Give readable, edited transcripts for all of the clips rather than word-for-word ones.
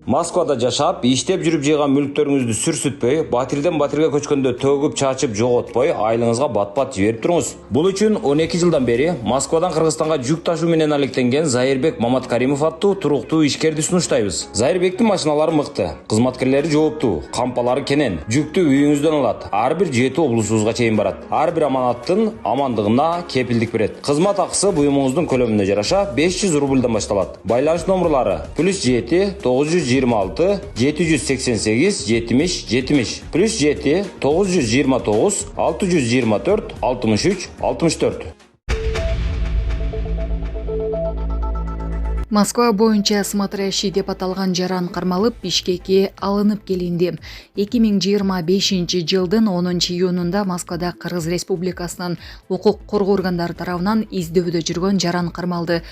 Москвада жашап, иштеп жүрүп жыйган мүлктөрүңүздү сүрсүтпөй, батирден батирге көчкөндө төгүп чачып жоготпой, айлыңызга бат-бат жиберип туруңуз. Бул үчүн 12 жылдан бери Москвадан Кыргызстанга жүк ташуу менен алектенген Зайырбек Маматкаримов аттуу туруктуу ишкерди сунуштайбыз. Зайырбектин машиналары мыкты, кызматкерлери жооптуу, кампалары кенен, жүктү үйүңүздөн алат. Ар бир 7 облусубузга чейин барат. Ар бир аманаттын амандыгына кепилдик берет. Кызмат акысы буюмуңуздун көлөмүнө жараша 500 рубльдан башталат. Байланыш номерлары +7 926 788 70 70 +7 929 624 63 64. Москва боюнча смотрящий деп аталган жаран кармалып Бишкекке алынып келинди. 2025 жылдын 10-июнунда Москвада Кыргыз Республикасынын укук коргоо органдары тарабынан издөбүдө жүргөн жаран кармалды.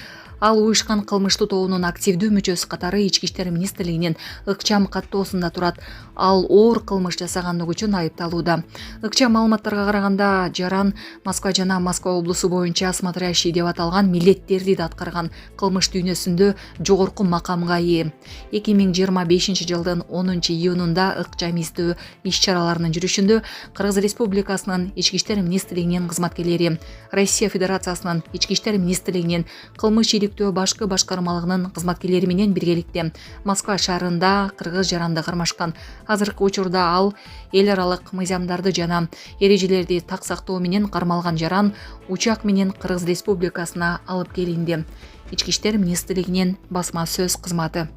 Ал уюшкан кылмыштуу тобунун активдүү мүчөсү катары Ички иштер министрлигинин ыкчам каттоосунда турат. Ал оор кылмыш жасаганлыгы үчүн айыпталууда. Ыкчам маалыматтарга караганда жаран Москва жана Москва облусу боюнча смотрящий деп аталган милдеттерди да аткарган, кылмыш дүйнөсүндө жогорку макамга ээ. 2025 жылдын 10-июнунда ыкчам издөө иш-чараларынын жүрүшүндө Кыргыз Республикасынын Ички иштер министрлигинин кызматкерлери, Россия Федерациясынын Ички иштер министрлигинин кылмыш башкы башкармалыгынын кызматкерлери менен биргеликте Москва шаарында кыргыз жаранды кармашкан. Азыркы учурда ал эл аралык мыйзамдарды жана эрежелерди так сактоо менен кармалган жаран учак менен Кыргыз Республикасына алып келинди. Ички иштер министрлигинин басма сөз кызматы.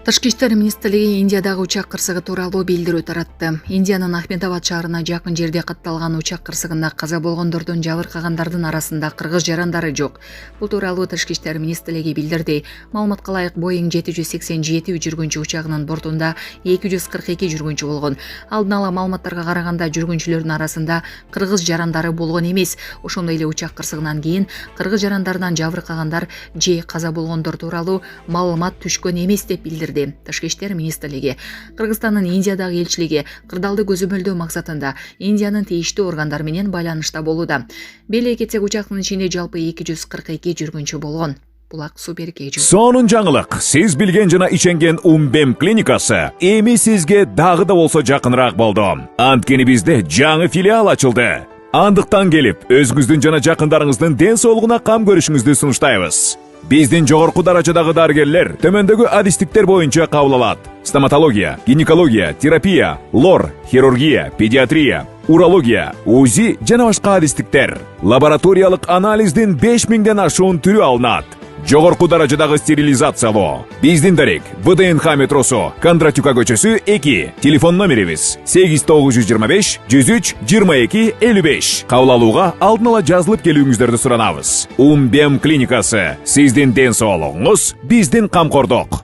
Тышкы иштер министрлиги Индиядагы учак кырсыгы тууралуу билдирүү таратты. Индиянын Ахмедабад шаарына жакын жерде катталган учак кырсыгында каза болгондордун жабыркагандардын арасында кыргыз жарандары жок. Бул тууралуу Тышкы иштер министрлиги билдирди. Маалыматка ылайык Boeing 787 жүргүнчү учагынын бортунда 242 жүргүнчү болгон. Алдын ала маалыматтарга караганда жүргүнчүлөрдүн арасында кыргыз жарандары болгон эмес. Ошондой эле учак кырсыгынан кийин кыргыз жарандарынан жабыркагандар же каза болгондор тууралуу маалымат түшкөн эмес деп билдирди. Тышкы иштер министрлиги Кыргызстандын Индиядагы элчилиги кырдаалды көзөмөлдөө максатында Индиянын тийиштүү органдары менен байланышта болууда. Беле кетсек учактын ичинде жалпы 242 жүргүнчү болгон. Булак Субергежи. Сонун жаңылык. Сиз билген жана иченген Умбем клиникасы эми сизге дагы да болсо жакыныраак болду. Анткени бизде жаңы филиал ачылды. Андыктан келип, өзүңүздүн жана жакындарыңыздын ден соолугуна кам көрүшүңүздү сунуштайбыз. Биздин жогорку даражадагы дарыгерлер төмөндөгү адистиктер боюнча кабыл алат. Стоматология, гинекология, терапия, лор, хирургия, педиатрия, урология, УЗИ жана башка адистиктер. Лабораториялык анализдин 5000ден ашуун түрү алынат. Жогорку даражадагы стерилизациялоо. Биздин дарек ВДНХ метросу, Кондратюка көчөсү 2. Телефон номерибиз 8925 103 22 55. Кабыл алууга алдын ала жазылып келүүңүздөрдү суранабыз. Умбем клиникасы. Сиздин ден соолугуңуз, биздин камкордук.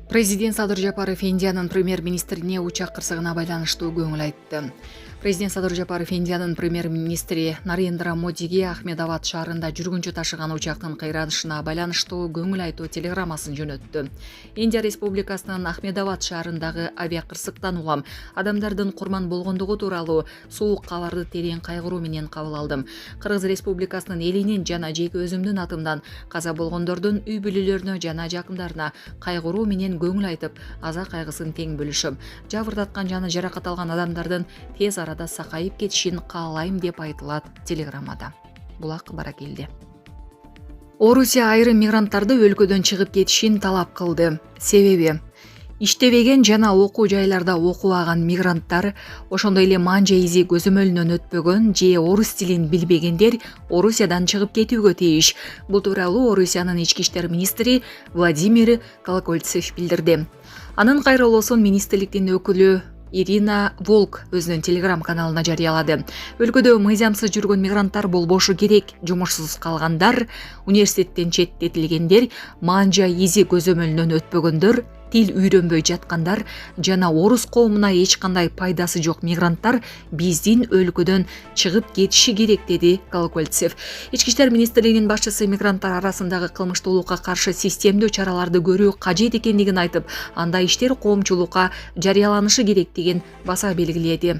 Президент Садыр Жапаров Индиянын премьер-министрине учак кырсыгына байланыштуу көңүл айтты. Президент Садыр Жапаров Индиянын премьер-министри Нарендра Модиге Ахмедабад шаарында жүргүнчү ташыган учактын кыйранышына байланыштуу көңүл айтуу телеграммасын жөнөттү. Индия Республикасынын Ахмедабад шаарындагы авиакырсыктан улам адамдардын курман болгондугу тууралуу суук кабарды терең кайгыруу менен кабыл алдым. Кыргыз Республикасынын элинин жана жеке өзүмдүн атымдан каза болгондордун үй бүлөлөрүнө жана жакындарына кайгыруу менен көңүл айтып, аза кайгысын тең бөлүшөм. Жабырдаткан жана жаракат алган адамдардын тез арада сакайып кетишин каалайм деп айтылат телеграммада. Булак Баракелди. Орусия айрым мигранттарды өлкөдөн чыгып кетишин талап кылды. Себеби иштебеген жана окуу жайларда окубаган мигранттар, ошондой эле манжа изи көзөмөлүнөн өтпөгөн же орус тилин билбегендер Орусиядан чыгып кетүүгө тийиш. Бул тууралуу Орусиянын ички иштер министри Владимир Колокольцев билдирди. Анын кайрылуусун министрликтин өкүлү Ирина Волк өзүнүн телеграм каналына жарыялады. Өлкөдө мыйзамсыз жүргөн мигранттар болбошу керек. Жумушсуз калгандар, университеттен четтетилгендер, манжа изи көзөмөлүнөн өтпөгөндөр, тил үйрөнбөй жаткандар жана орус коомуна эч кандай пайдасы жок мигранттар биздин өлкөдөн чыгып кетиши керек, деди Колокольцев. Ички иштер министрлигинин башчысы мигранттар арасындагы кылмыштуулукка каршы системдүү чараларды көрүү кажет экендигин айтып, андай иштер коомчулукка жарыяланышы керектигин баса белгиледи.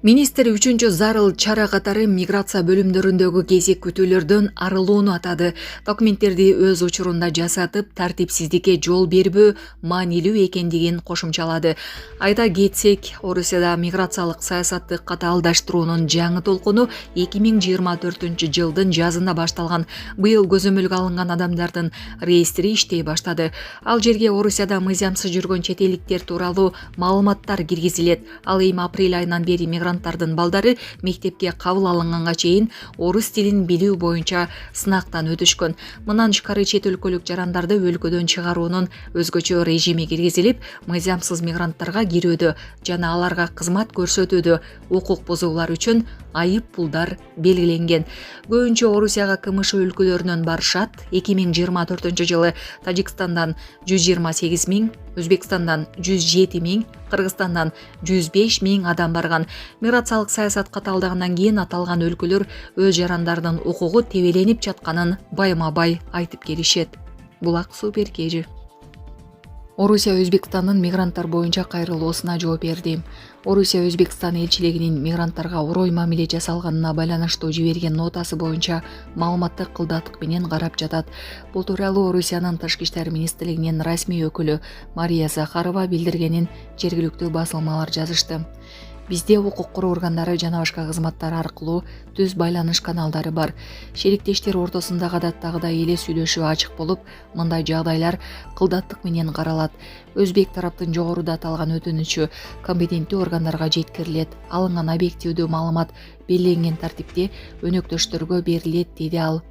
Министр 3 зарыл чара катары миграция бөлүмдөрүндөгү кезек күтүүлөрдөн арылууну атады. Документтерди өз учурунда жасатып, тартипсиздикке жол бербөө маанилүү экендигин кошумчалады. Айта кетсек, Орусияда миграциялык саясатты катаалдаштыруунун жаңы толкуну 2024 жылдын жазында башталган. Быйыл көзөмөлгө алынган адамдардын реестри иштей баштады. Ал жерге Орусияда мыйзамсыз жүргөн чет элдиктер тууралуу маалыматтар киргизилет. Ал эми апрель айынан бери мигранттардын балдары мектепке кабыл алынганга чейин орус тилин билүү боюнча сынактан өтүшкөн. Мындан тышкары чет өлкөлүк жарандарды өлкөдөн чыгаруунун өзгөчө режими киргизилип, мыйзамсыз мигранттарга кирүүдө жана аларга кызмат көрсөтүүдө укук бузуулар үчүн айып пулдар белгиленген. Көбүнчө Орусияга КМШ өлкөлөрүнөн барышат. 2024 жылы Тажикстандан 128 миң, Өзбекстандан 107 миң, Кыргызстандан 105 миң адам барган. Миграциялык саясат каталдагандан кийин аталган өлкөлөр өз жарандардын укугу тебеленип жатканын байма-бай айтып келишет. Булак Супер Кежи. Орусия Өзбекстандын мигранттар боюнча кайрылуусуна жооп берди. Орусия Өзбекстан элчилигинин мигранттарга урой мамиле жасалганына байланыштуу жиберген нотасы боюнча маалыматты кылдаттык менен карап жатат. Бул тууралуу Орусиянын Тышкы иштер министрлигинин расмий өкүлү Мария Захарова билдиргенин жергиликтүү басылмалар жазышты. Бизде укук коргоо органдары жана башка кызматтар аркылуу түз байланыш каналдары бар. Шериктештер ортосундагы адаттагыдай эле сүйлөшүү ачык болуп, мындай жагдайлар кылдаттык менен каралат. Өзбек тараптын жогоруда аталган өтүнүчү компетенттүү органдарга жеткирилет. Алынган объективдүү маалымат белгиленген тартипте өнөктөштөргө берилет, деди ал.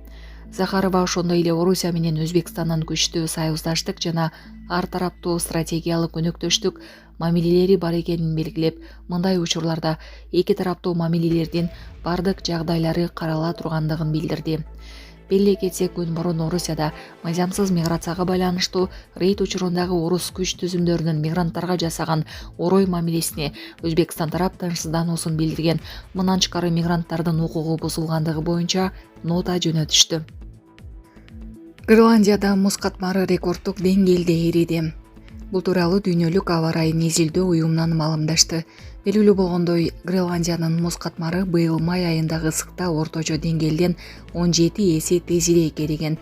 Захарова ошондой эле Орусия менен Өзбекстандын күчтүү союздаштык жана ар тараптуу стратегиялык өнөктөштүк мамилелери бар экенин белгилеп, мындай учурларда эки тараптуу мамилелердин бардык жагдайлары карала тургандыгын билдирди. Беле кетсек, күн мурун Орусияда мыйзамсыз миграцияга байланыштуу рейд учурундагы орус күч түзүмдөрүнүн мигранттарга жасаган орой мамилесине Өзбекстан тарап тынчсыздануусун билдирген. Мындан тышкары мигранттардын укугу бузулгандыгы боюнча нота жөнөтүштү. Гренландияда муз катмары рекордтук деңгээлде эриди. Бул тууралуу дүйнөлүк аба ырайын изилдөө уюмунан маалымдашты. Белгилүү болгондой, Гренландиянын муз катмары быйыл май айындагы ысыкта орточо деңгээлден 17 эсе тезирээк эриген.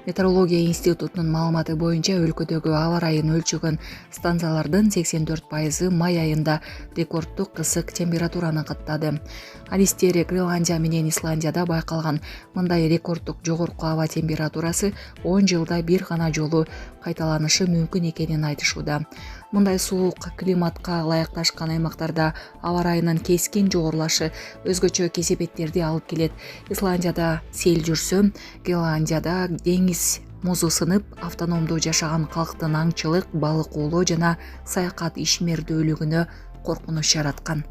Метеорология институтунун маалыматы боюнча өлкөдөгү аба ырайын өлчөгөн станциялардын 84% май айында рекордтук ысык температураны каттады. Адистери Гренландия менен Исландияда байкалган мындай рекордтук жогорку аба температурасы 10 жылда бир гана жолу кайталанышы мүмкүн экенин айтышууда. Мындай суук климатка ылайыкташкан аймактарда аба ырайынын кескин жогорулашы өзгөчө кесепеттерди алып келет. Исландияда сел жүрсө, Гренландияда деңиз музу сынып, автономдуу жашаган калктын аңчылык, балык оолоо жана саякат ишмердүүлүгүнө коркунуч жараткан.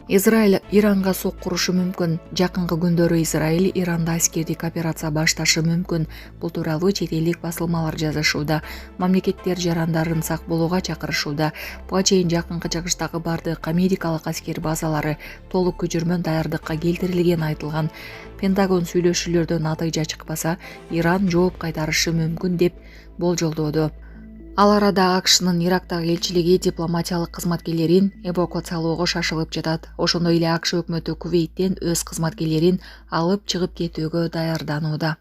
Израиль Иранга соккурушу мүмкүн. Жакынкы күндөрү Израиль Иранда аскердик операция башташы мүмкүн. Бул тууралуу чет элдик басылмалар жазышууда. Мамлекеттер жарандарын сак болууга чакырышууда. Буга чейин жакынкы чыгыштагы бардык америкалык аскер базалары толук көчүрмөн даярдыкка келтирилгени айтылган. Пентагон сүйлөшүүлөрдөн натыйжа чыкпаса, Иран жооп кайтарышы мүмкүн деп болжолдоодо. Ал арада АКШнын Ирактагы элчилиги дипломатиялык кызматкерлерин эвакуациялоого шашылып жатат. Ошондой эле АКШ өкмөтү Кувейттен өз кызматкерлерин алып чыгып кетүүгө даярданууда.